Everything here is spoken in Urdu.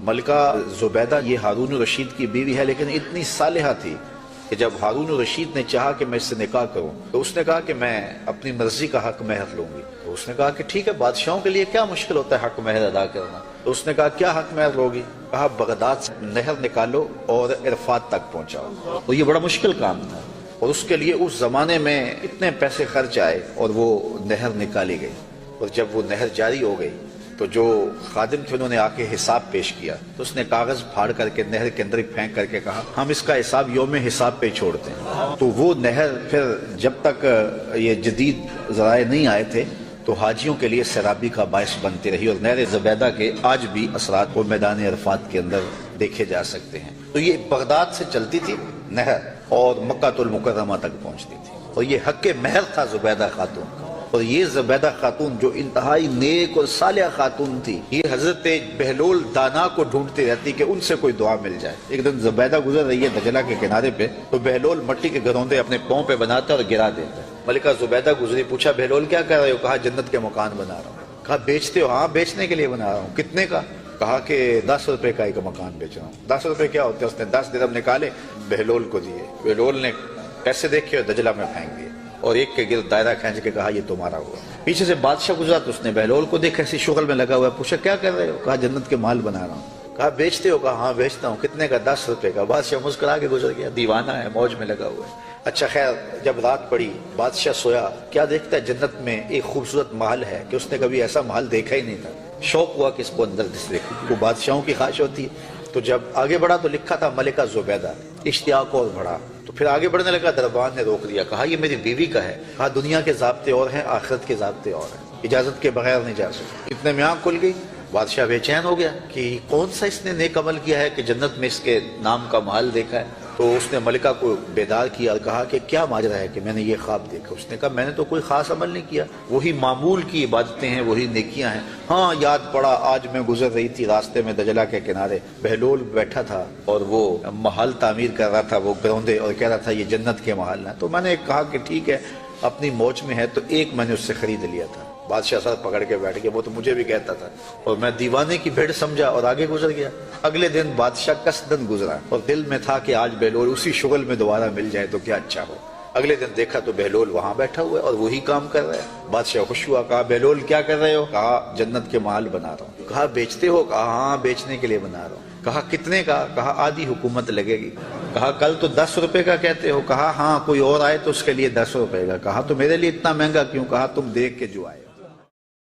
ملکہ زبیدہ یہ ہارون الرشید کی بیوی ہے، لیکن اتنی صالحہ تھی کہ جب ہارون الرشید نے چاہا کہ میں اس سے نکاح کروں تو اس نے کہا کہ میں اپنی مرضی کا حق مہر لوں گی۔ تو اس نے کہا کہ ٹھیک ہے، بادشاہوں کے لیے کیا مشکل ہوتا ہے حق مہر ادا کرنا۔ تو اس نے کہا کیا حق مہر لوگی؟ کہا بغداد سے نہر نکالو اور عرفات تک پہنچاؤ۔ تو یہ بڑا مشکل کام تھا، اور اس کے لیے اس زمانے میں اتنے پیسے خرچ آئے اور وہ نہر نکالی گئی۔ اور جب وہ نہر جاری ہو گئی تو جو خادم تھے انہوں نے آ کے حساب پیش کیا، تو اس نے کاغذ پھاڑ کر کے نہر کے اندر پھینک کر کے کہا ہم اس کا حساب یوم حساب پہ چھوڑتے ہیں۔ تو وہ نہر پھر جب تک یہ جدید ذرائع نہیں آئے تھے تو حاجیوں کے لیے سیرابی کا باعث بنتی رہی، اور نہر زبیدہ کے آج بھی اثرات وہ میدان عرفات کے اندر دیکھے جا سکتے ہیں۔ تو یہ بغداد سے چلتی تھی نہر اور مکہ المکرمہ تک پہنچتی تھی، اور یہ حق مہر تھا زبیدہ خاتون کا۔ اور یہ زبیدہ خاتون جو انتہائی نیک اور صالحہ خاتون تھی، یہ حضرت بہلول دانا کو ڈھونڈتی رہتی کہ ان سے کوئی دعا مل جائے۔ ایک دن زبیدہ گزر رہی ہے دجلہ کے کنارے پہ، تو بہلول مٹی کے گھروندے اپنے پاؤں پہ بناتا اور گرا دیتا ہے۔ ملکہ زبیدہ گزری، پوچھا بہلول کیا کر رہے ہو؟ کہا جنت کے مکان بنا رہا ہوں۔ کہا بیچتے ہو؟ ہاں بیچنے کے لیے بنا رہا ہوں۔ کتنے کا؟ کہا کہ 10 روپے کا ایک مکان بیچ رہا ہوں۔ 10 روپے کیا ہوتے ہیں؟ اس نے 10 درہم نکالے، بہلول کو دیے۔ بہلول نے پیسے دیکھے اور دجلہ میں پھینک دیے، اور ایک کے گرد دائرہ کھینچ کے کہا یہ تمہارا ہوا۔ پیچھے سے بادشاہ گزرا تو اس نے بہلول کو دیکھا ایسی شغل میں لگا ہوا ہے، پوچھا کیا کر رہے ہو؟ کہا جنت کے مال بنا رہا ہوں۔ کہا بیچتے ہو؟ کہا ہاں بیچتا ہوں۔ کتنے کا؟ 10 روپے کا۔ بادشاہ مسکرا کے گزر گیا، دیوانہ ہے، موج میں لگا ہوا ہے۔ اچھا خیر، جب رات پڑی بادشاہ سویا، کیا دیکھتا ہے جنت میں ایک خوبصورت محل ہے کہ اس نے کبھی ایسا محل دیکھا ہی نہیں تھا۔ شوق ہوا کہ اس کو اندر دیکھو، وہ بادشاہوں کی خواہش ہوتی ہے۔ تو جب آگے بڑھا تو لکھا تھا ملکہ زبیدہ، اشتیاق اور بڑھا، تو پھر آگے بڑھنے لگا، دربان نے روک دیا، کہا یہ میری بیوی کا ہے۔ کہا دنیا کے ضابطے اور ہیں، آخرت کے ضابطے اور ہیں، اجازت کے بغیر نہیں جا سکتے۔ اتنے میں آنکھ کھل گئی، بادشاہ بے چین ہو گیا کہ کون سا اس نے نیک عمل کیا ہے کہ جنت میں اس کے نام کا محل دیکھا ہے۔ تو اس نے ملکہ کو بیدار کیا اور کہا کہ کیا ماجرا ہے کہ میں نے یہ خواب دیکھا؟ اس نے کہا میں نے تو کوئی خاص عمل نہیں کیا، وہی معمول کی عبادتیں ہیں، وہی نیکیاں ہیں۔ ہاں یاد پڑا، آج میں گزر رہی تھی راستے میں دجلہ کے کنارے، بہلول بیٹھا تھا اور وہ محل تعمیر کر رہا تھا، وہ گروندے، اور کہہ رہا تھا یہ جنت کے محل ہیں۔ تو میں نے کہا کہ ٹھیک ہے، اپنی موج میں ہے، تو ایک میں نے اس سے خرید لیا تھا۔ بادشاہ سر پکڑ کے بیٹھ گیا، وہ تو مجھے بھی کہتا تھا، اور میں دیوانے کی بھیڑ سمجھا اور آگے گزر گیا۔ اگلے دن بادشاہ قصدن گزرا، اور دل میں تھا کہ آج بہلول اسی شغل میں دوبارہ مل جائے تو کیا اچھا ہو۔ اگلے دن دیکھا تو بہلول وہاں بیٹھا ہوا ہے اور وہی کام کر رہا ہے۔ بادشاہ خوش ہوا، کہا بہلول کیا کر رہے ہو؟ کہا جنت کے محل بنا رہا ہوں۔ کہا بیچتے ہو؟ کہا ہاں بیچنے کے لیے بنا رہا ہوں۔ کہا کتنے کا؟ کہا آدھی حکومت لگے گی۔ کہا کل تو 10 روپے کا کہتے ہو؟ کہا ہاں کوئی اور آئے تو اس کے لیے 10 روپے کا۔ کہا تو میرے لیے اتنا مہنگا کیوں؟ کہا تم دیکھ کے جو آئے۔